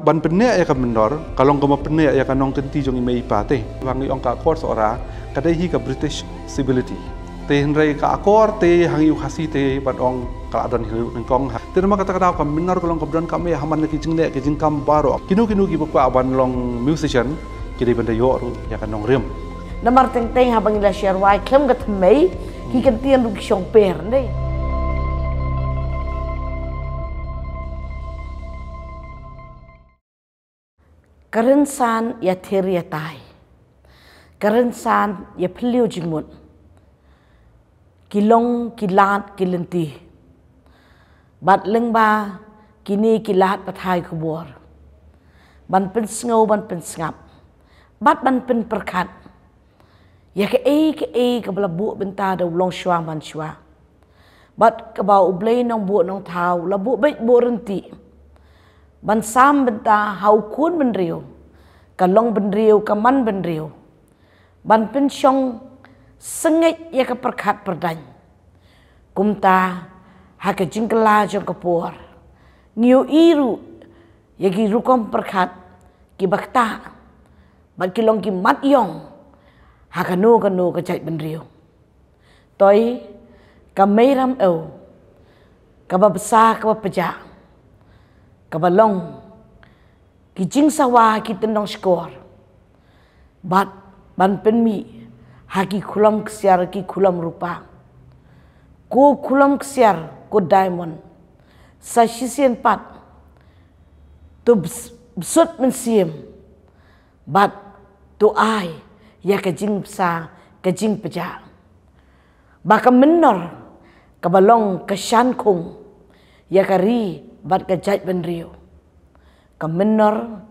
ban penne ya ka menor kalong ka penne ya ka nong kenti jong imei pate wangi ong ka akor sora kadai hi ka British civility te henrei ka akor te hangi khasi te ban ong ka adan hiru nengkong te nama kata kata ka menor kalong ka bran ka me haman ki jingne ki jingkam baro kinu ki bakwa ban long musician kiri banda yo ru ya ka nong rem namar teng habang ila share wai klem ka thmei ki kan tian ru ki shong per nei Karensan ya theri ya tai. Karensan ya peliu jimut. Kilong kilat kilenti. Bat lengba kini kilat pathai kubur. Ban pen sngau ban pen sngap. Bat ban pen perkat. Ya ke bela bu benta da ulong shwa ban shwa. Bat ke bau ublei nong bu nong tau la bu baik bu renti. Ban sam benta hau kun ben riu. Kalong ben riu, kaman ben riu. Ban pen syong sengit ya ke perkat perdany. Kumta hake jingkela jong kapur. Ngiu iru ya ki rukom perkat ki bakta. Ban kilong ki mat yong hakanu kanu kajait ben riu. Toi kameiram au. Kaba besar kaba pejak. Kabalong ki jing sawa ki tendong skor bat ban penmi haki kulam kesiar ki kulam rupa ko kulam kesiar ko diamond sa shisien pat tu besut mensim bat tu ai ya ke jing sa ke jing peja baka menor kabalong kesyan kung ya kari bat kajat ben riu. Kamenor,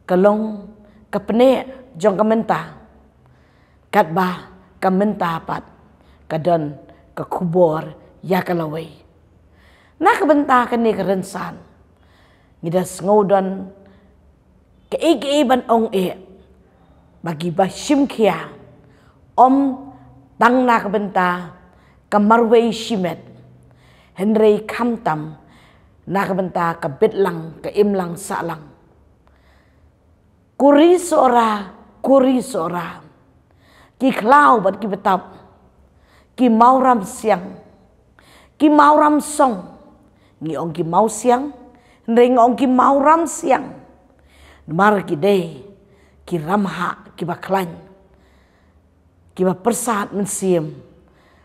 kalong, kapene, jong kamenta. Katba, kamenta pat, kadon, kakubor, ya kalaway. Nakabenta ka ni karensan. Ngidas ngodon, kaig-iban ong bagi ba simkia, tang nakabenta, kamarway shimet, Henry kamtam, nakabenta ka bitlang, ka imlang salang. Kuri sora, ki klau bat ki betap, ki mauram siang, ki mauram song, ngiong ki mau siang, ngong ki mauram siang, mar ki day, ki ramha, ki baklan, ki ba persat mensim,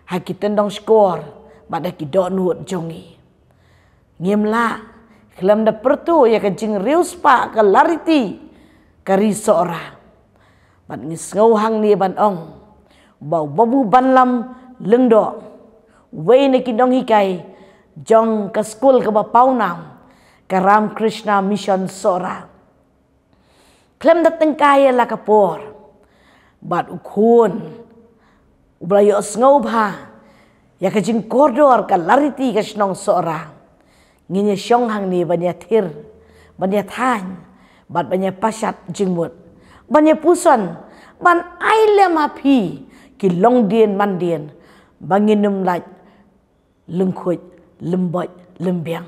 haki tendong skor, bat ki donut jongi. Ngimla, kelam da pertu ya ke jing rius pa ke lariti ke risora. Bat ngis ngauhang ni ban ong. Bau babu ban lam lengdo. Wei ne kidong hikai jong ke skul ke bapaunam ke Ram Krishna Mission Sora. Kelam da tengkaya la kapor. Bat ukun. Ublayo ngau ba. Ya ke jing koridor ke lariti ke senong sora. Nginya syong hang ni banyak thir, banyak than, bat banyak pasat jingmut, banyak pusan, ban ailem api, ki long dien man dien, banginum laj, lengkut, lembot, lembiang.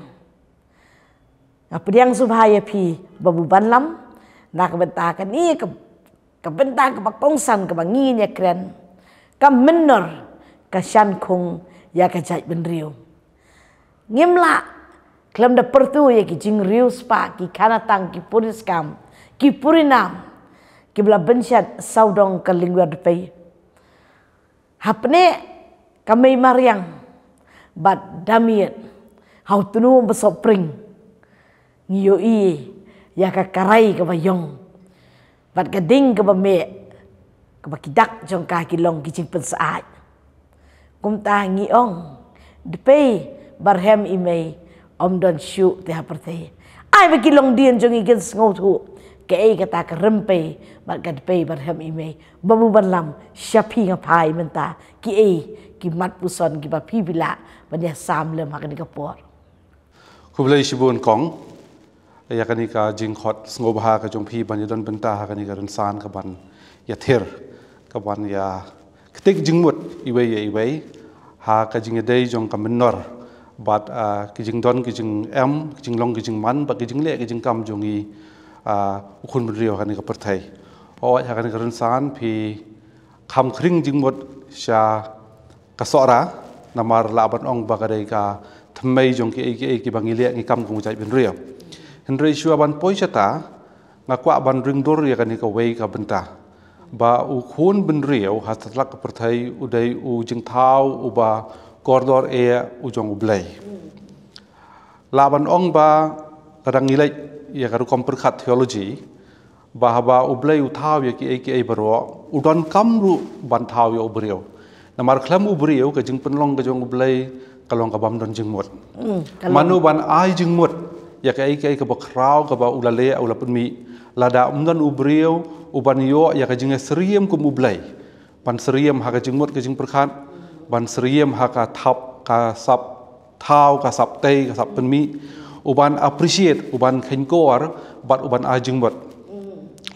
Apa yang subhaya pi babu banlam, nak bentakan ni ke bentak ke bakongsan ke banginya keren, ke menor ke syankung ya ke jait benriu. Ngimla kelam da pertu ya ki jing riu spa ki kanatang ki puriskam ki purinam ki bela bensyat saudong ke lingua depai hapne kami mariang bat damiet hau tunu besopring ngiyo i ya ka karai ke bayong bat gading ke bame ke bakidak jong ka kilong ki jing pensaat kumta ngiong depai barhem imei don syu te haperti ai bagi long dien jong igen ngau thu ke kata ke rempe bat gad pe barham ime babu banlam syapi ngapai menta ki mat puson ki ba pi bila banya sam lem hakani kapor kublai shibun kong ya kani ka jing khot ngobha ka jong pi ban don benta hakani ka ransan ka ban ya thir ka ban ya ktik jingmut iwe ha ka jing dei jong ka menor but kijing don kijing kijing long kijing man but kijing le kijing kam jongi ukun brio kan ka perthai o ya kan karan san phi kham khring jing mot sha kasora namar laban ong bagare ka thammai jong ki bangile ngi kam kung chai ben rio henry shua ban poichata ngakwa ban ring dor ya kan ka wei ka benta ba ukun ben rio hatlak ka perthai udai u jing thau uba kordor ujong ublai laban ong ba kadang nilai ya karu komperkat theology bahwa ublai uthau ya ki baro udon kamru ban thau ya ubrio namar khlam ubrio ka jing penlong ka jong ublai kalong ka bam don jing mot manu ban ai jing mot ya ka bakrau ka ba ulale ula penmi lada umdan ubrio uban yo ya ka jing seriem kum ublai pan seriem ha ka jing mot ka jing perkhat ban seriem ha ka thap ka sap thau ka sap tei ka sap penmi uban appreciate uban khenkor bat uban ajing bot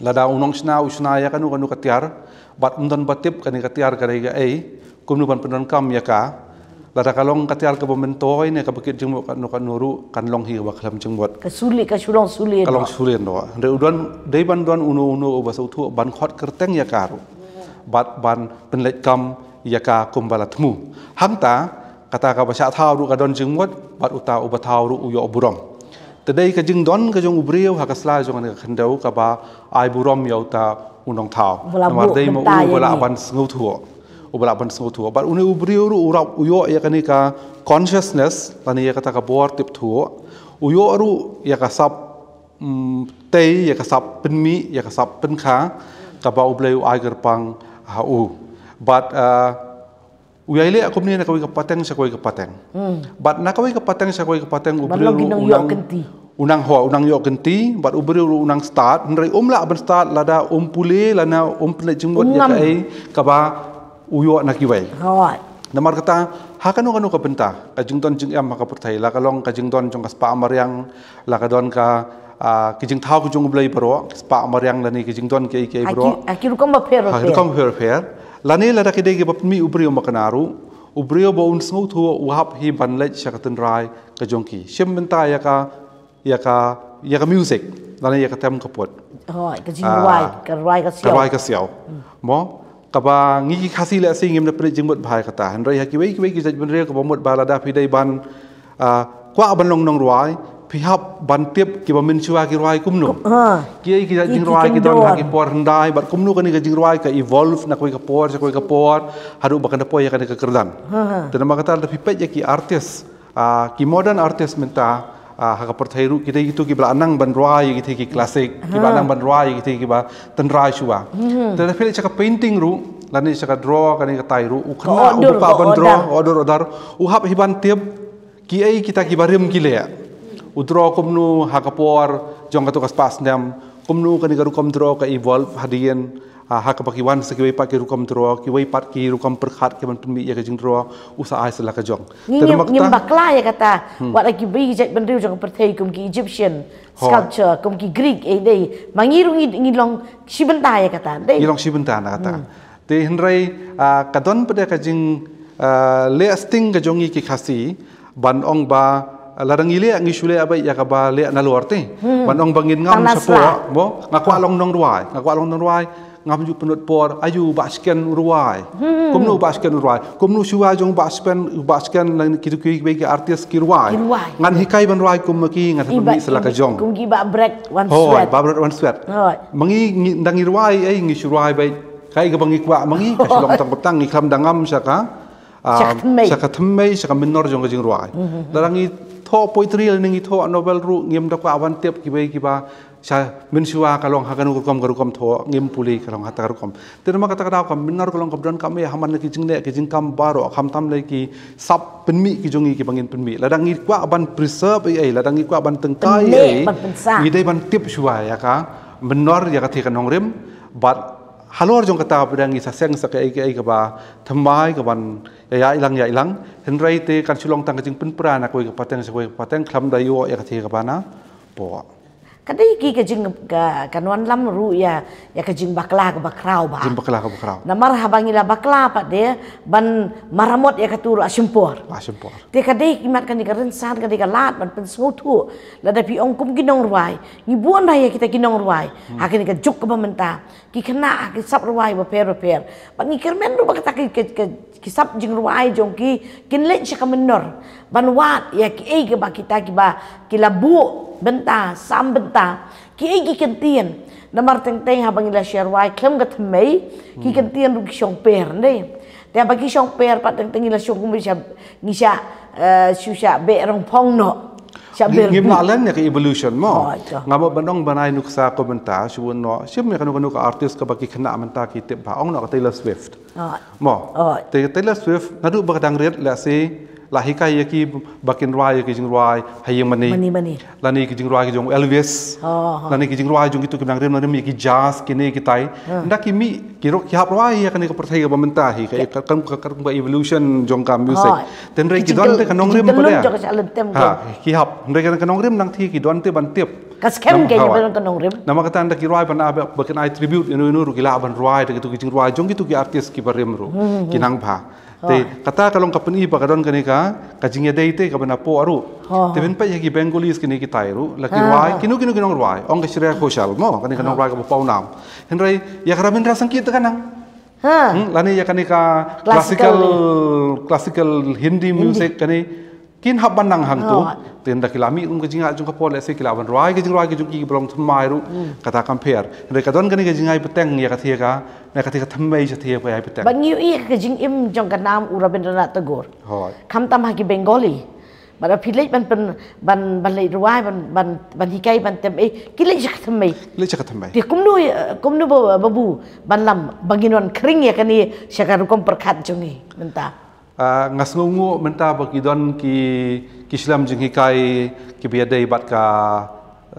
lada unong usna ya kanu katiar bat umdan batip kani katiar kare ga kumnu ban penan kam ya ka lada kalong katiar ka bomentoi ne ka bekit jeng kan nuru kan long hi ba khlam jeng bot ka suli ka sulong suli kalong suli no re udon dei ban don uno ba sau thu ban khot kerteng ya karu bat ban penlet kam ya ka kumbalatmu hamta kata ka basya thau ru ka don jing mot bat uta uba thau ru uyo burom tadai ka jing don ka jong ubriu ha ka sla jong ka khandau ka ba ai burom yau ta unong thau namar dei mo ubala ban sngu thuo bat uni ubriu ru urap uyo ya kani ka consciousness tani ya kata ka bor tip thuo uyo ru ya ka sap tei ya ka sap penmi ya ka sap penkha ka ba ubleu ai gerpang ha u but uyaile aku ni nak kawai kapateng sa kawai kapateng. But nak kawai kapateng sa kawai kapateng ubriu unang yo genti, but ubriu unang start. Henry umla aban start lada pule lana pule jenggot ya kai kaba uyo nak kiwai. Namar kata hakanu ka benta kajing don jing am ka perthai la kalong kajing don jong kaspa amaryang la ka don ka kijing thau ku jong ublai baro spa amaryang lani kijing don ke baro. Akiru kam ba fair. Lani lada kidai ke bapmi ubrio makanaru ubrio ba un sngu thu uhap hi banlej syakatan rai ka jongki sim benta ya ka music lani ya ka tem kapot ka jing rai ka siau mo ka ba ngi khasi le singim na pre jingmot bhai kata hanrai ha ki wei ki jaj benre ka bomot ba lada pidai ban kwa ban long nong ruai pihap bantip ki bamin chua ki ruai kumnu ki jing ruai ki don ha ki por hendai bat kumnu kani ka jing ruai ka evolve na koi ka por haru bakan po ya kani ka kerdan dan makata da pipet ya ki artist ki modern artist menta ha ka perthai ru ki itu ki bla anang ban ruai ki classic ki ba anang ban ruai ki ba tan rai chua dan pile chaka painting ru lani chaka draw kani ka tai ru ukhna upa ban draw order uhap hiban tiap ki kita ki barim ki le udro kumnu hakapor jong katu kaspas ndam kumnu kani garu kom dro ka evolve hadian hakapakiwan sekiwai pak ki rukom dro ki wai pat ki rukom perkhat ki ban penmi ya ka jing dro usa ai sala ka jong ngim bakla ya kata wat lagi bi jet ban riu jong perthai kum ki Egyptian sculpture kum ki Greek dei mangiru ngilong sibenta ya kata dei ngilong sibenta na kata te henrai kadon pada ka jing lasting ka jongi ki khasi ban ong ba ladang ile ngi shule abai ya ka ba le na luarte banong bangin ngam sapo mo ngakwa long nong ruai ngam ju penut por ayu basken ruai kumnu basken ruai kumnu shuwa jong basken lang kitu ki artis ki ruai ngan hikai ban ruai kum ki ngan mi selaka jong kum ki ba break one sweat mangi ndangi ruai ngi shurai bai kai ga bangi kwa mangi ka shulong tang petang ngi kham dangam saka thammei saka minor jong jing ruai darangi tho poetry ningi tho novel ru ngim da kwa awan tep ki ba sa min suwa kalong hakanu kom tho ngim puli kalong hatar kom terma kata kata kam minor kalong kabdan kam ya haman ki jing kam baro kham tam le ki sap penmi ki jongi ki bangin penmi ladang ngi kwa aban preserve ladang ngi kwa aban tengkai ngi dai ban tip suwa ya ka minor ya ka thi kanong rim but halor jong kata pedang isa seng sakai ka ba thamai ka ban ya ilang henrai te kan sulong tang jing penpra na koi ka pateng khlam dayo ya ka thi ka bana po kadai ki ka jing kanuan lam ru ya ka jing bakla ka bakrau ba jing bakla ka bakrau namar habangila bakla pa de ban maramot ya ka turu asympor te kadai kimat kan ka rensan ka ka lat ban pen tu la da pi ong kum ginong ruai ni buan ya kita ginong ruai akin ka juk ka bamenta ki kena ki sap ruai ba per ban ni kermen ru ba ka ki sap jing ruai jong ki kinlet sya ka menor ban wat ya ki ei ka ba kita ki ba ki labu benta sam benta ki ei ki kentien namar teng habang ila sherwai klem ga thmei ki kentien ru ki shong per ne te ba ki shong per pa teng ila shong kum ngisha susha be rong phong no ngim la len ya ka evolution mo ngamo banong banai nuksa ko benta suwon no sim ya kanu ka artist ka ba ki khna menta ki te ba ong no ka Taylor Swift mo Taylor Swift nadu ba kadang ret la se lahikai ya ki bakin ruai ki jing ruai hayeng mani lani ki jing ruai ki jong Elvis lani ki jing ruai jong itu ki nang rem nang ki jazz ki ne ki tai ndak ki mi ki rok ki hap ruai ya kan ko perthai ka bamenta hi ka kan ba evolution jong ka music ten re ki don te kanong rem pa ha ki hap re kan kanong rem nang thi ki don te ban tiep kaskem ke ban kanong rem nama kata anda ki ruai ban bakin ai tribute inu ru ki la ban ruai te ki jing ruai jong itu ki artist ki barem ru ki nang bha te kata kalong kapani ba kadon kani ka kajingya deite ka bana po aru te ben pa yagi Bengalis kini ki tairu laki ruai kinu kinong ruai ong ka shria khoshal mo kani kanong ruai ka pau nam henrai ya karaben rasang kita kanang lani ya kani ka classical Hindi music kani kin haban nang hang tu ten da kilami ka jinga jung ka pol se kilaban ruai ka jing ruai ka jung ki blong thmai ru kata compare henrai kadon kani ka jingai peteng ya ka thia ka na ka thia thammai ja thia pa ai peteng ban yu i ka jing im jong ka nam Rabindranath Tagore kham tam ha ki Bengali bara philai ban lei ruai ban hikai ban tem e kilai ja thammai ti kumnu babu ban lam banginon kring ya kani syakar kom perkhat jongi menta ngasngungu menta bakidon ki Islam jing hikai ki biadai bat ka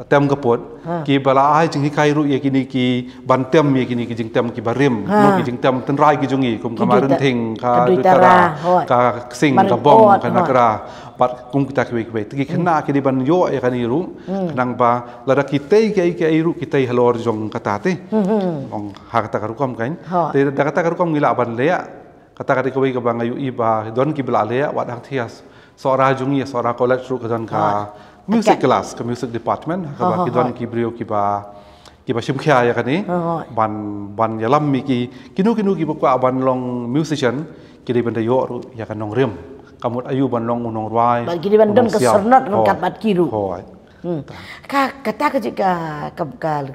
tem kapot ki bala ai jing hikai ru ye kini ki ban tem ye kini ki jing tem ki barim no ki jing tem tenrai ki jungi kum kamarin thing ka dutara ka sing ka bom ka nakra bat kum kita ki ki khna ki di ban yo ye kani ru nang ba lada ki tei ki ru ki tei halor jong kata te ong ha kata ka ru kom kain te da kata ka ru kom ngila ban le kata kata kawai ka bangayu iba don ki belale wat hang thias sora jungi sora college ru kadon ka music class ka music department ka ba ki don ki brio ki ba sim khya ya kani ban yalam mi ki kinu ki ba ban long musician ki di banda yo ru ya kan nong rem kamut ayu ban long unong ruai ban ki di ban don ka sornot kat bat kiru ka kata ka jika ka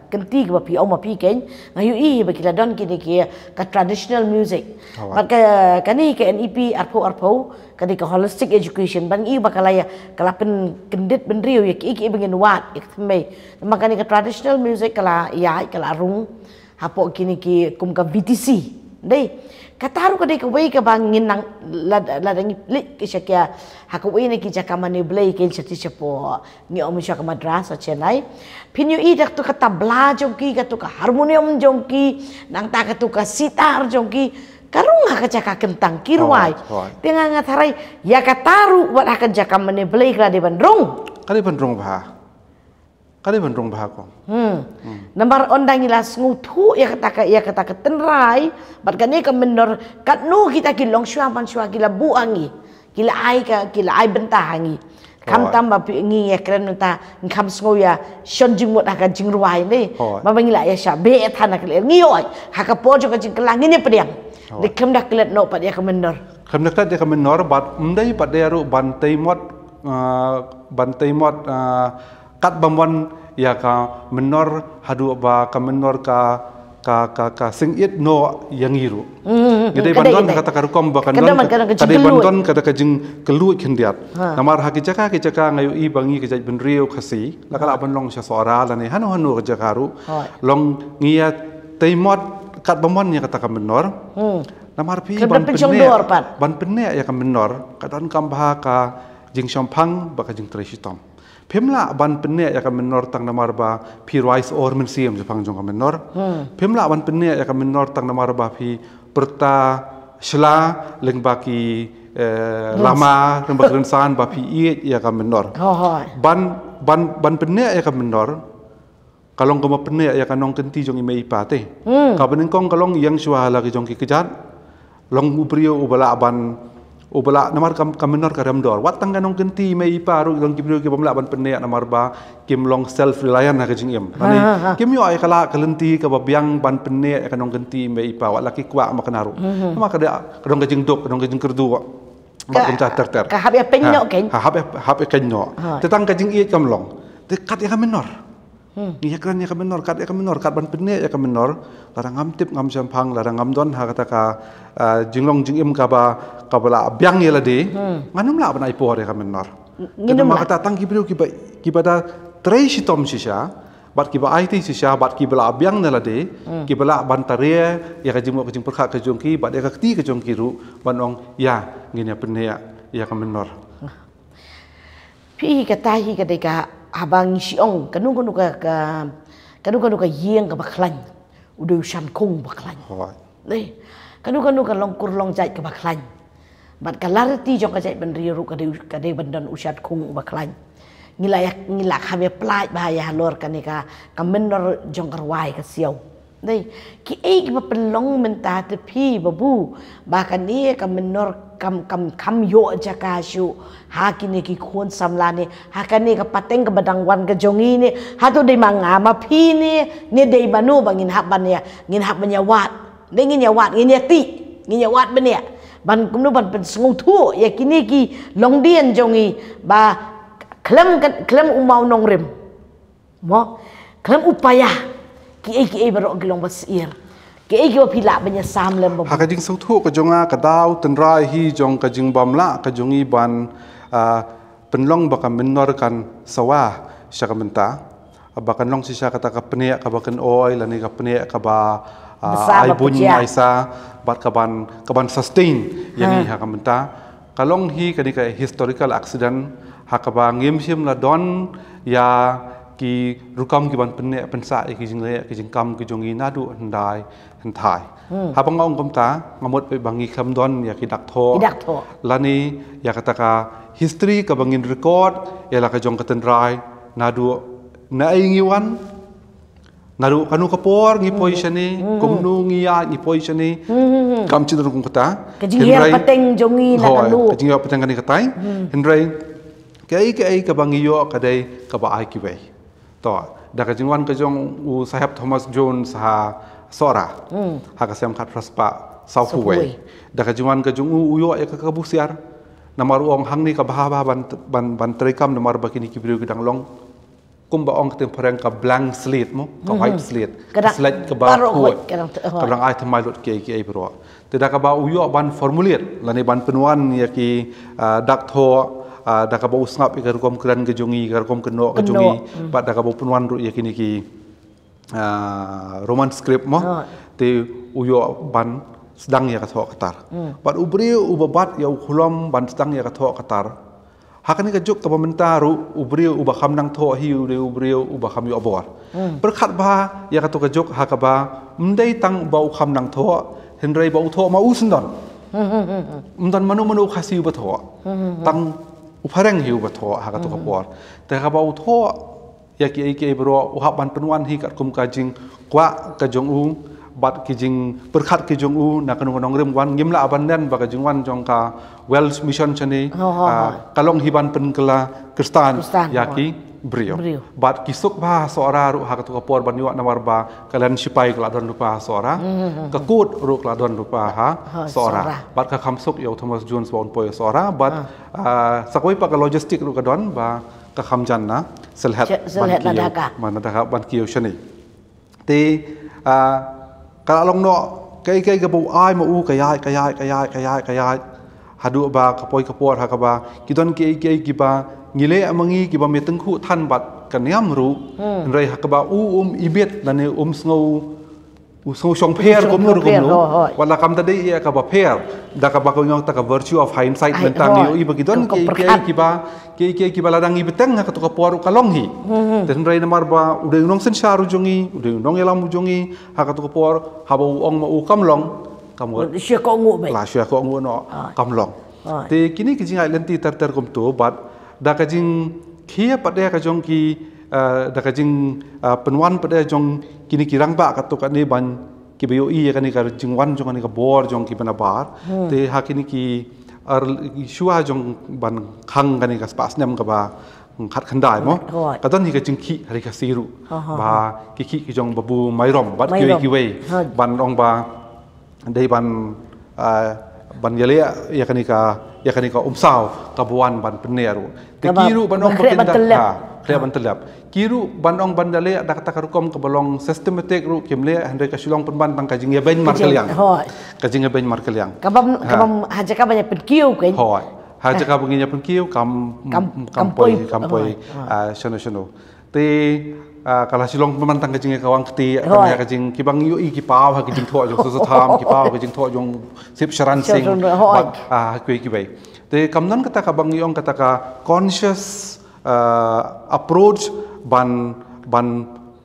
kenti ka pi au ma pi ken ngayu i ba kila don kini ki ka traditional music ba ka kani ka NEP arpo kadi ka holistic education ban i ba kala ya kala pen kendit ben riu ya ki bengin wat ik thmei makani ka traditional music kala ya kala rung hapo kini ki kum ka VTC dei kataru kadai ka wei ka bangin nang ladangi lik ki syakya haku wei ne ki jakamane blai ke chati chapo ni om syak madrasa Chennai pinyu i dak tu ka tabla jongki ka tu ka harmonium jongki nang ta ka tu ka sitar jongki karung ka jaka kentang kirwai dengan ngatarai ya kataru wat akan jakamane blai ka de bandrung kali bandrung bah ko nambar ondang ilas ngutu ya kata tenrai bat kani ka menor kat nu kita ki long shwa pan shwa kila buangi kila ai bentahangi kam tam ba ngi ya kren ta kam sngo ya shon jing mot aka jing ruai ni ba bangila ya sha be thana kle ngi oi ha ka po jo ka jing kelang ni pediang de kam dak let no pat ya ka menor bat mdai pat de ru bantai mot kat bamwan ya ka menor hadu ba ka menor ka singit no yang iru ngedai bandon kata karukom ba kandon kadai bandon kata kajing kelu kendiat namar haki jaka ngayu i bangi kejaj benrio khasi lakala banlong sya sora lani hanu kejakaru long ngia taimot kat bamwan ya kata ka menor namar pi ban penne ya ka menor kadon kam bah ka jing syampang ba ka jing treshitom Pemla ban penne ya ka menor tang namar ba pi rice or mensiam Jepang jong ka menor pemla ban penne ya ka menor tang namar ba pi perta shla leng ba ki lama rem ba rensan ba pi i ya ka menor ban penne ya ka menor kalong gama pene ya kanong kenti jong imei pate kabening kong kalong yang suala ke jong ki kejat long ubrio ubala ban ubala namar kamenor karam dor wat tang kanong kenti imei paru long kibrio ki bamla ban pene namar ba kim long self reliant ha ke jing em ani kim yo ay kala kalenti ka babyang ban pene ya kanong kenti imei pa wat laki kwa makanaru maka kada kadong ke jing dok kadong ke jing kerdu mak ter ka hab ya penyo ken hab kenyo tetang ke jing i kamlong dekat ya kamenor Iya kan ya kamenor, kat ban pene ya kamenor, larang ngamtip ngam sampang, larang ngam don ha kata ka jinglong jingim kabala biang ya lade, nganum la ban ipo ya kamenor. Nginum la kata tang kibrio kibada trei sitom sisa, bat kiba IT sisa, bat kibala biang na lade, kibala ban tare ya kajing perkha kajongki, bat ya kakti kajongki ru, ban ong ya ngin ya pene ya kamenor. Pi kata hi kadeka abang siong kanu ka yeng ka baklan udah usan kong baklan nih kanu ka long long jai ka baklan bat kalarti jong ka jai ban riru ka de bandan usat kong baklan ngilak habe plai bahaya lor kanika ka menor jong karwai ka siau nih ki ek ba pelong menta te pi babu bahkan ni ka menor kam yo jaka shu hakini ki khon samlane hakani ka pateng ka badang wan ka jongi ni hatu de manga ma phi ni de banu bangin hab ban ya ngin hab ban ya wat de ngin ya wat ngin ya ti ngin ya wat ban ya ban kumnu ban pen sngu thu ya kini ki long dien jongi ba klem umau nong rem mo klem upaya ki barok kilong basir ke ego pila banya samlem ha kajing sautu ka jonga ka daw tenrai hi jong ka jing bamla ka jongi ban penlong baka menor kan sawa syakamenta abakan long sisa kata ka pene ka bakan oil lani ka pene ka ba ai bunya isa bat ka ban sustain yani ha kamenta kalong hi kani ka historical accident ha ka ba ngimsim la don ya ki rukam ki ban pene pensa ki jing le ki jing kam ki jongi nadu handai hantai habang ong komta ngamot pe bangi kham don ya ki dak tho lani ya kata ka history ka bangin record ya la ka jong katen rai nadu na ingiwan nadu kanu kapor ngi poisani komnu ngi ya ngi poisani kam chidru kum kata ka jing ya pateng jongi na kalu ka jing ya pateng kani katai hendrai kai ka bangi yo kadai ka ba ai ki bai to da ka jingwan ka jong u sahab Thomas Jones ha sora ha ka sem khat praspa sau kuwei da ka jingwan ka jong u yo ya ka busiar namar ong hang ni ka bah ban trekam namar bakini ki brio gidang long kumba ong tem perang ka blank slate mo ka white slate slate ka ba kuat ka lang ai thamai lot ke ai bro te da ka ba u yo ban formulir lani ban penuan ya ki dak tho da ka ba usngap ikar kom kran ke jongi ikar kom keno ke jongi ba da ka ba punwan ru yakini ki roman script mo te uyo ban sedang ya ka tho katar ba ubri ubabat ya khulom ban sedang ya ka tho katar hakani ka juk ka pementa ru ubri uba kham nang tho hi ubri uba kham yo abor berkhat ba ya ka to ka juk ha ka ba mdai tang ba kham nang tho henrei ba tho ma usndon mdan manu khasi ba tho tang upareng hiu batho ha ka to kapor te ka ba utho ya ki ai bro u hab ban penwan hi kat kum ka jing kwa ka jong u bat ki jing perkhat ki jong u na kanung nong rem wan ngim la aban nen ba ka jing wan jong ka wells mission chani kalong hiban pen kala kristan ya ki brio bat ki suk ba sora ru ha ka to kapor ban yo namar ba kalan sipai kala don rupa sora ka kut ru kala don rupa ha sora bat ka kham suk yo Thomas Jones bon poy sora bat sakoi pa ka logistic ru ka don ba ka kham jan na selhat ban ki ban ki yo shani te kala long no kai ka bu ai ma u ka yai hadu ba ka poi ka por ha ka ba ki don ki ba ngile amangi ki ba meteng khu than bat kaniam ru rei hakaba ibet lane sngo song pair kom nur wala kam tadi ya ka ba pair da ka ba ko nyong ta ka virtue of hindsight mentang yo ibagi don ki ba ladang ibeteng ha ka to ka por ka long hi ten rei namar ba ude nong sen sharu jongi ude nong elam jongi ha ka to ka por ha ba ong ma u kam long kam sia ko ngu be la sia ko ngu no kam long te kini ki jingai lenti ter kom to bat da ka jing khia pade ka jong ki dah kajing penwan pada jong kini kirang ba katuk ni ban ki BOI kan ni ka jingwan jong ni ka bor jong ki banabar te hakini ki shua jong ban khang kan ni ka spas nyam ka ba khat khandai mo kadon ni ka jingki hari ka siru ba ki jong babu mairom bat ki wei ban ong ba dei ban yale ya kan ni ka umsau kabuan ban peneru te kiru ban ong bakinda Kaya bantelap. Kiru bandong bandale dak tak rukom ke bolong systematic ru kimle handai ka silong penban tang kajing ya ben markeliang. Kajing ya ben markeliang. Kabam haja ka banyak penkiu kan. Hoi. Haja ka bunginya penkiu kampoi sono. Te kalau silong penban tang kajing kawang keti kaya kajing kibang yu i kipau ha kajing tho jong susatham kipau kajing tho jong sip sharan sing. Kui kibai. Te kamnan kata kabang yong kata ka conscious approach ban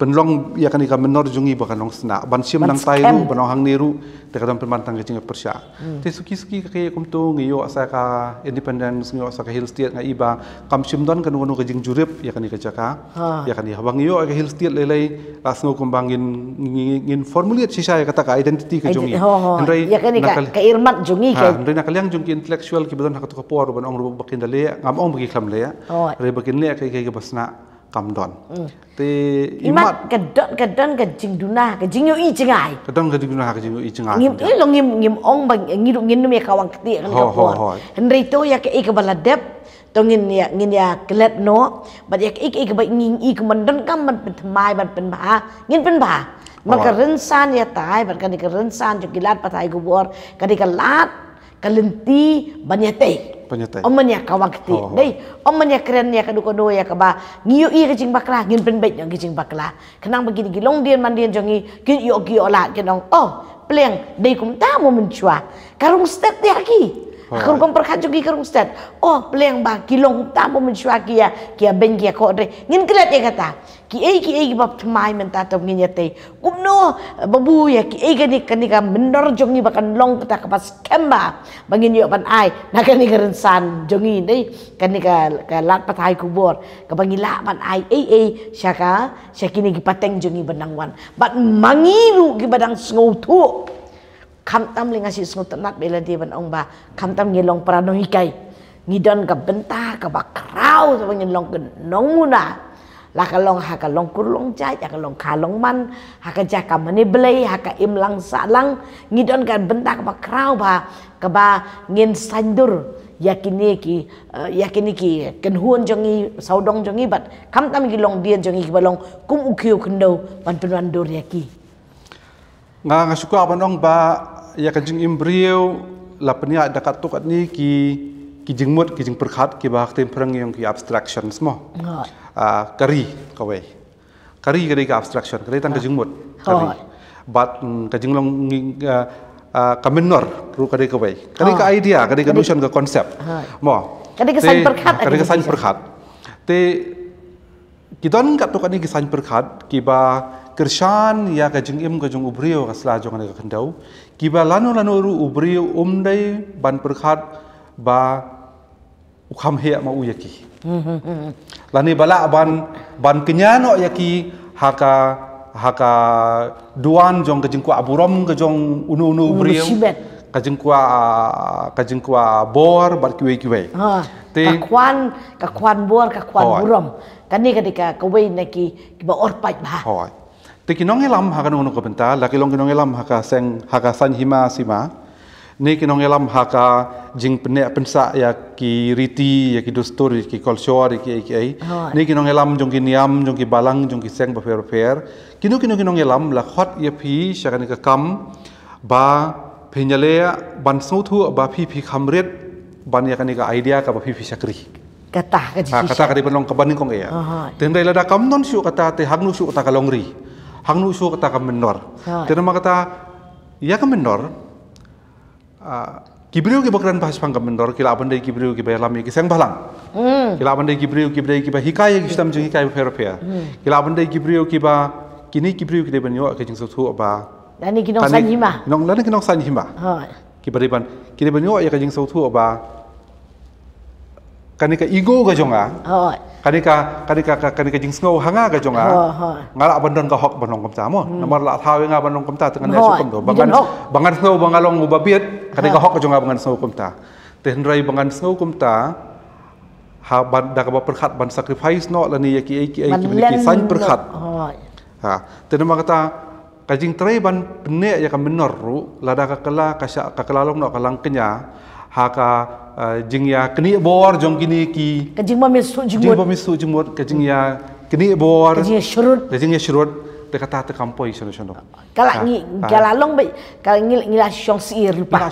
penlong ya kan ika menor jungi bakan long sena ban sim nang tairu banong hang niru dekatan pemantang kecing persya te suki ke kumtu ngiyo asa ka independence ngiyo asa ka hill state nga iba kam sim don kan wono kajing jurip ya kan ika jaka ya kan habang ngiyo ka hill state lelai asno kumbangin ngin formuliat sisa ya kata ka identity ka jungi hendrai ya kan ika ka irmat jungi ka hendrai nakaliang jungi intellectual ki badon hakatu ka por banong ru bakin dale ngam ong bagi klam le re bakin le ka basna kamdon te imat kadon kajing dunah kajing yo i cengai kadon kajing dunah kajing yo i cengai ngim ong bang ngin me kawang keti kan kapor hendrai to ya ke ik baladep to ngin ya kelet no bat ya ik ba ngin ik mandon kam man penmai ban penba ngin penba maka rensan ya tai bat kan rensan jo gilat patai gubor kan lat kalenti banyate omanya kawakti dei omanya keren ya kadu ya kaba ngiu i kajing bakla ngin penbet yang kajing bakla kenang begini gilong dian mandian jongi ki yo olat kenong pleng dei kum tamu mencua karung step dia ki karung perkat jogi karung step pleng ba kilong tamu mencua kia ben kia ko de ngin kelet ya kata ki ai bab tmai menta to ngin yate kumno babu ya ki ai kani ka menor jongi bakan long kata kapas kemba bangin yo ban ai na kani kerensan jongi dei kani ka lat patai kubur ka bangila ban ai syakini ki pateng jongi benangwan bat mangiru ki badang sngotu kam tam lingasi sngot nat bela dia ban ong ba kam tam ngilong prano hikai ngidon ka bentah ka bakrau sa bangin long nong muna la kalong hakalong kurlong jai hakalong kalong man hakaja mani belai haka im lang salang ngidon kan bentak ba krau ba ngin sandur yakini ki ken huon jongi saudong jongi bat kam tam gilong dian jongi ki balong kum ukio kendo ban penwandur yaki nga suka banong ba ya kajing imbrio la penia dakat tukat ni ki jingmut ki jing perkhat ki ba tem perang yang ki abstractions mo kari kawai kari ka abstraction kari tan kajing mut kari bat kajing long kamenor ru kari kawai kari ka idea kari ka notion ka concept mo kari ka sign perkhat te kidon ka to kani ki sign perkhat ki ba kershan ya kajing kajung ubrio ka sla jong ka kendau ki ba lano ru ubrio umdai ban perkhat ba ukham he ma uyaki lani bala ban kenyano yaki haka duan jong kajing kwa aburom kajong unu brio kajing kwa bor bat kiwe te kakwan bor kakwan burom kani ketika kawai naki kiba orpai bah te kinong elam haka unu kabenta laki long kinong elam haka san hima sima ni kinong elam haka jing penek pensa ya ki riti ya ki dostur ki culture ki ni kinong elam jong ki niam jong ki balang jong ki seng ba fer kinong elam la khot ya phi shakan ka kam ba penyale ban sautu ba phi khamret ban ya kani ka idea ka ba phi sakri kata ka di penong ka baning kong ya tendai la da kam non syu kata te hangnu syu kata ka longri hangnu syu kata ka menor tenama kata ya ka menor kibriu ki bakran bahas pang kamendor kila abandai kibriu ki balam ki sang balang kila abandai kibriu ki ba hikaya ki stam jeng hikaya fer kila abandai kibriu ki ba kini kibriu ki de banyo ka jeng sotu ba lani kinong sanhima lani kinong sanhima ki bariban ki de banyo ya ka jeng sotu ba kani ka ego ka jonga kanika jing snow hanga ka jonga ngala bandon ka hok banong kamta mo namar la thawe nga banong kamta tengan ya sukum do bangan snow bangalong ubabiet kanika hok ka jonga bangan snow kamta ten rai bangan snow kamta ha ban da ka perkhat ban sacrifice no la ni ki san perkhat ha ten ma kata kajing trai ban pene ya ka menor ru lada ka kala ka kalalong no kalang kenya haka jing ya keni bor jong kini ki kajing mamisu jimut kajing ya keni bor kajing ya shurut de kata te kampoi sono kala ngi kalalong bai kala ngila syong siir rupa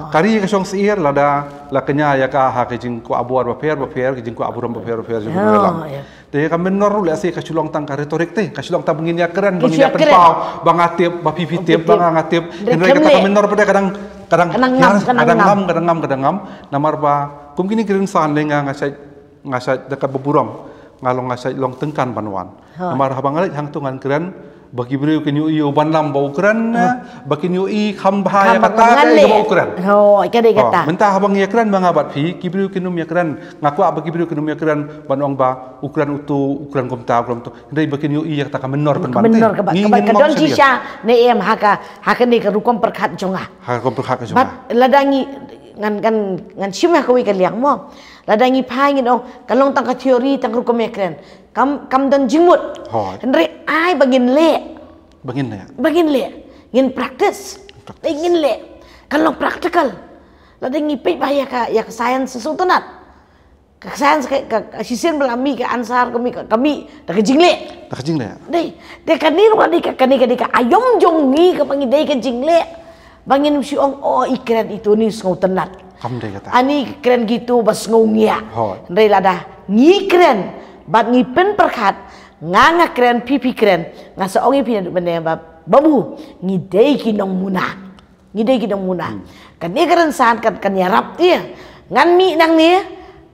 kari ka syong siir la kenya ya ka ha kajing ko abuar ba fer kajing ko aburam ba fer jong lam de ka menor le ase ka sulong tang ka retorik te ka sulong tang bangin ya keren bangin ya penpau bangatip ba pipitip bangatip henry kata ka menor pada kadang ngam namar ba kum kini kirin san lenga ngasai dekat beburong ngalong ngasai long tengkan banwan namar habang alit hang tungan keren bagi beliau kenyu iyo banlam bau keren bagi nyu i kham bahaya kata ke bau keren kata mentah habang ya keren bangabat phi ki beliau kinum ya keren ngaku bagi beliau kinum ya keren banong ba ukuran ukuran komta tu ndai bagi nyu i ya kata menor pen bante kadon jisha ne em haka ni ka rukom perkhat jonga ladangi ngan shimah ko wi kaliang mo ladangi phai ngin ong kalong tang ka theory tang rukom ya keren kam dan jimut henry ai bagin le ngin practice ingin le kalong practical ladangi pe bahaya ka ya science sesutunat ka science ka sisen belami ka ansar kami da jingle dei de kanir wa di ka ayom jongi ka pangidai ka jingle bangin si ong ikren itu ni sesutunat ani keren gitu bas ngongia ndai lada ngi keren bat ngi pen perkhat nganga keren pipi keren ngasa ongi pina bende babu ngi dei kinong muna kan ni keren san kan yarap dia ngan mi nang ni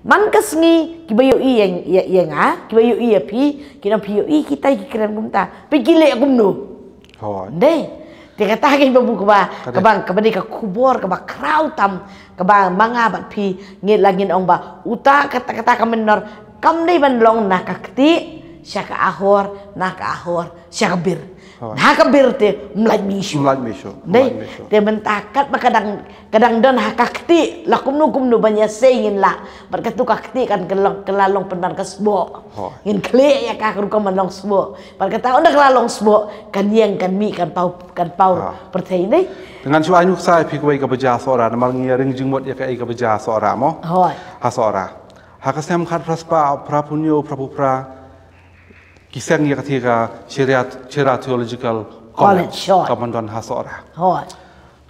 man kas ngi kibayo i yang kibayo i pi kinong piyo i kita keren kumta pi gile kumno ndai dia kata ke babu kabang ka kubor ka kraut tam ka mangabat pi ngi lagin ong ba uta kata ka menor kam dei ban long na kakti syaka ahor syaka bir te mlaj mishu dei te mentakat kadang don hakakti lakum nu banya singin la berkatu kakti kan kelalong pendan kasbo ngin kle ya ka rukom long sbo berkata onda kelalong sbo kan yang kan mi kan pau perthai dei dengan su anyuk sai pi ko ka baja sora namar ngi ring jingmot ya ka baja sora mo ha sora hakasem khat prapunyo prapupra kisang ya ketika syariat theological college kamandan hasora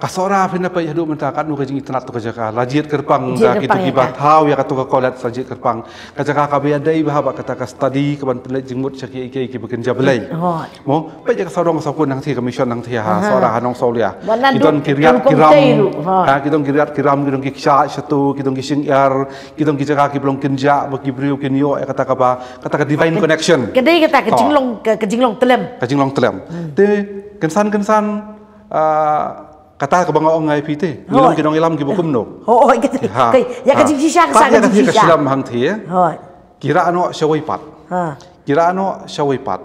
kasora pina pa yadu mentakat nu kajing itanat tu kajaka lajiat kerpang da kitu kibat hau ya katu ka college lajiat kerpang kajaka ka biadai bahaba kata ka study kaban pelet jingmut syaki iki bekerja belai mo pa jaka sorong sapun nang thi commission nang thi hasora hanong solia kidon kiram kidon kiram kidon kisha satu kidon kising yar kidon kijaka ki belong kinja bagi brio kinyo kata ka divine connection kedai kata kejinglong telem te kensan kata ke bangga ongai pite ngilong kinong ilam ki bukum no ya kajing sisa silam hang thie kira ano syawai pat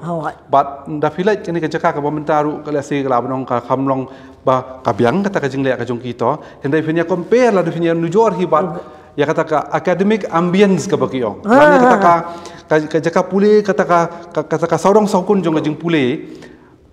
bat da filai kini ka jaka ka bamentaru ka lesi ka labnong ka khamlong ba kabyang kata ka jingle ka jong kito hendai finya compare la finya nujor hibat ya kata ka academic ambience ka bakiong lani kata ka jaka pule kata ka sorong sokun jong jing pule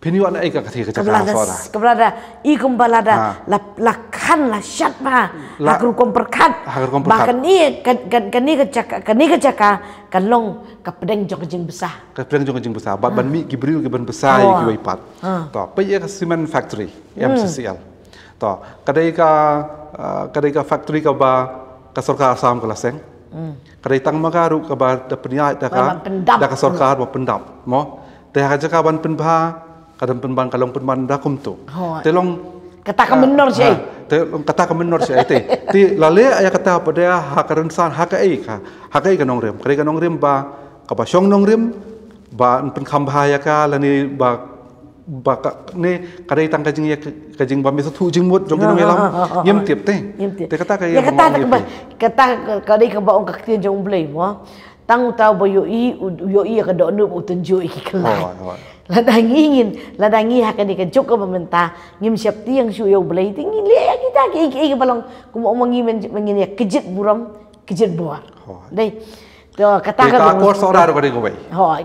Peniwan ai ka ketika sora. Keberada ikum balada lakhan la syat ma lakur komperkat. Bahkan ni kan ni kejaka kan long ka pedeng jong jing besar. Ka pedeng jong jing besar. Ban mi gibril ki ban besar ki waipat. To pe ya cement factory MCCL. To kadai ka factory ka ba ka sarkar asam ka laseng. Kadai tang magaru ka ba da peniai da ka sarkar ba pendap mo. Te ha jaka ban penba kadang penbang kalong penban dakum tu. Telong kata ka menor sei. Telong kata ka menor sei te. Ti lale aya kata pada hakarensan hakai ka nong rem. Kare ka nong rem ba ka ba syong nong rem ba pen kham bahaya ka lani ba ne kare tang kajing ba mi thu jing mut jong kinong elam yem tiep te. Te kata ka kata ka dei ka ba ong ka tin jong blai mo. tang tahu boyo i ka do nu utunju iki kelai Hoi. ladangi hakan di kejuk ke pemerintah ngim siap tiang su yo belai tinggi le kita ki balong ku mau mengin ya kejit buram kejit buar dei to kata ka akor sora ro ka dei bai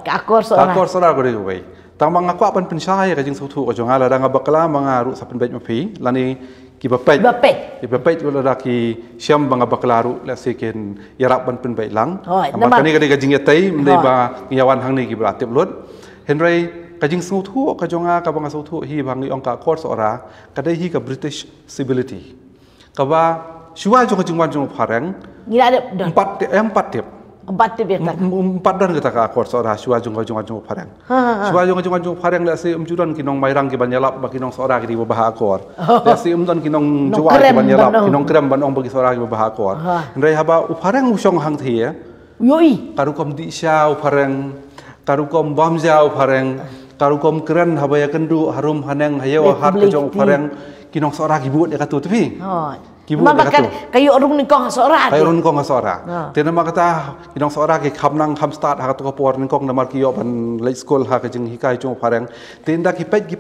akor sora ko dei bai tang mang aku apan pensaya ka jing sautu ko jong ala danga bakla mangaru sapen bait mapi lani ki bapet wala da ki syam banga baklaru la seken yarap ban pen bait lang amakani ka dei ka jing yatai mendai ba ngiawan hang ni ki beratip lut henry ka jing sautu ka jonga ka banga sautu hi bangi ong ka akor sora ka dei hi ka British civility ka ba shua jong jing wan jong pharang ngira ada empat tip empat dan kita ka akor sora shua jong pharang shua jong pharang la se umjudan kinong mairang ki banyalap ba kinong sora ki bah akor la se umdan kinong juwa ki banyalap kinong krem banong bagi sora ki bah akor ndai haba upharang usong hang thia yoi karukom di sha upharang karukom bamja upharang karukom keren haba ya kendu harum haneng hayo hat ka jong upharang kinong sora ki buat ya katu tapi kibu kayu orang ni kong seorang kayu orang kong seorang tena makata kinong seorang ki khamnang kham start ha to por ni kong namar ki yo ban late school ha ka jing hikai chung pareng tenda ki pet ki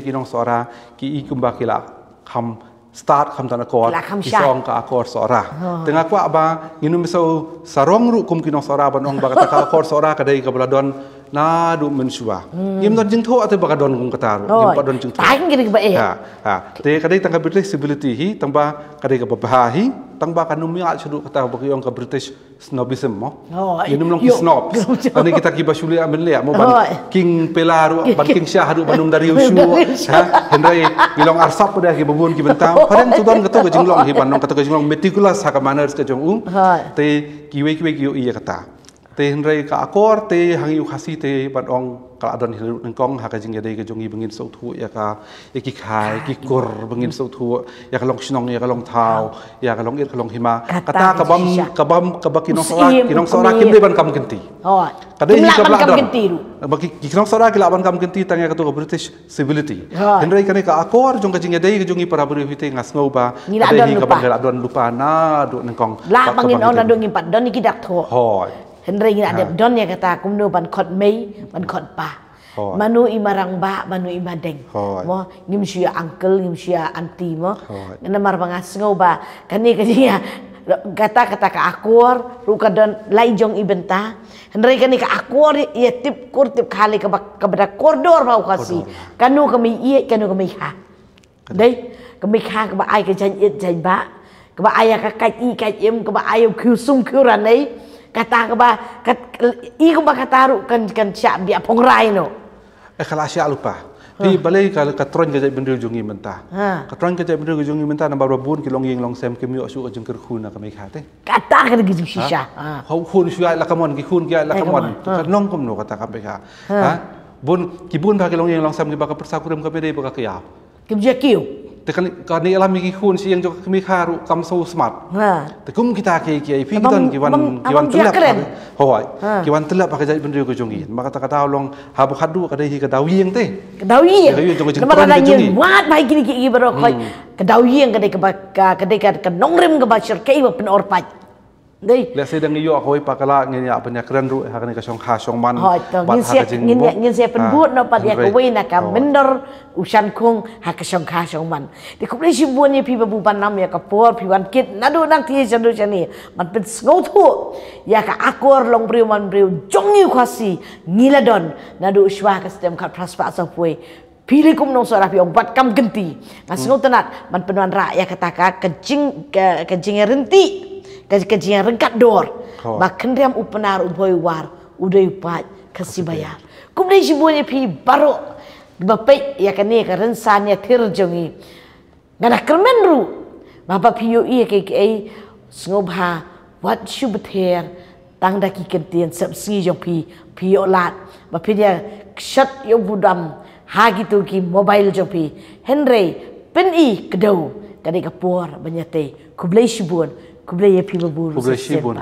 kinong seorang ki i kumba ki la kham start kham tan akor ki song ka akor seorang tengah kwa ba nginu miso sarong ru kum kinong seorang ban ong ba kata ka akor seorang ka dei ka baladon na du mensua yim don jing tho ate ba ka don kum kata yim ba don jing tho tang ki ba te ka dei tang ka British civility hi tang ba ka dei ka bah hi tang ba ka numia chudu kata ba ki ong ka British snobism mo yinum long ki snob ani kita ki basuli amen le mo ban king pelaru ban king syah du banum dari usu henry gilong arsap pada ki babun ki bentang padang tu don kato ka jinglong hi banong kato ka jinglong meticulous ha ka manners ka jong te kiwe ki iya kata te henry ka akor te hangi khasi te banong ka adon hilu nengkong ha ka jing yadai ka jongi bengin sau thu ya ka ki khai ki kur bengin sau thu ya ka long sinong ya ka long thau ya ka long ir ka long hima kata ka bam ka bakinong sora kim de ban kam genti ka dei ka bla adon baki kinong sora ki laban kam genti tang ya ka to British civility henry ka ne ka akor jong ka jing yadai ka jongi para beri hite ngas ngau ba ka dei ka bang adon lupa na do nengkong la bangin on adon ngimpat don iki dak tho Henry ngira ada don ya kata kumno ban khot mei ban khot pa manu imarang ba manu imadeng mo ngim sia uncle ngim sia auntie mo ngana mar bangas ngau ba kani kania kata ka akor ru ka don lai jong ibenta Henry kani ka akor ya tip kur tip khali ka bada koridor mau kasi kanu kami ie kanu kami ha dei kami ha ka ba ai ka jan it jan ba ka ba ai ka kai i kai em ka ba ai khu sum khu ran nei kata kaba i kaba kataru kan siap dia pongrai no kalau siap lupa di balai kalau katron kerja bendera jungi mentah katron kerja bendera jungi mentah nama berbun kilong yeng long sem kemi asu ajeng kerkhuna kami khate kata kan gitu sisa hau khun syai lakamon ki khun ki lakamon kanong komno kata kami kha bun kibun ba kilong yeng long sem ki ba ka persakuram ka bede ba ka ya kim je kiu te kan ni alami ki khun si yang jo kami kharu kam so smart te kum kita ki pi don ki wan telap hoi ki wan telap ka jai bendera ko jongi maka kata long habu khadu ka dei hi ka dawieng te nama ka yin wat bai kini ki baro khoi ka dawieng ka dei ka nongrim ka ba syirkai ba pen orpat dei le sedang iyo hoi pakala ngin ya penya keren ru ha ka song kha song man ngin sia penbuat no pat ya ko we na ka mendor usan kong ha ka song kha song man di ko si buan ni pi babu pan nam ya ka por pi wan kit na do nang ti jandu chani man pen ngau thu ya ka akor long priu man priu jong yu khasi ngiladon na do uswa ka stem khat praspa sa pui pilih kum nong sora piong bat kam genti ngasngau tenat man penuan ra ya kata ka kencing renti kejing rengkat dor makan riam upenar uboi war udai upat kasih bayar kemudian sibunya pi baru bapak ya kani ka rensannya tirjongi ngana kermenru bapak piu iya ke ngobha wat syubter tang daki kentian subsi jong pi olat bapnya kshat yo budam ha gitu ki mobile jong pi Henry pen i kedau kani kapor banyate kublai sibun kublai ya pi babur kublai sibun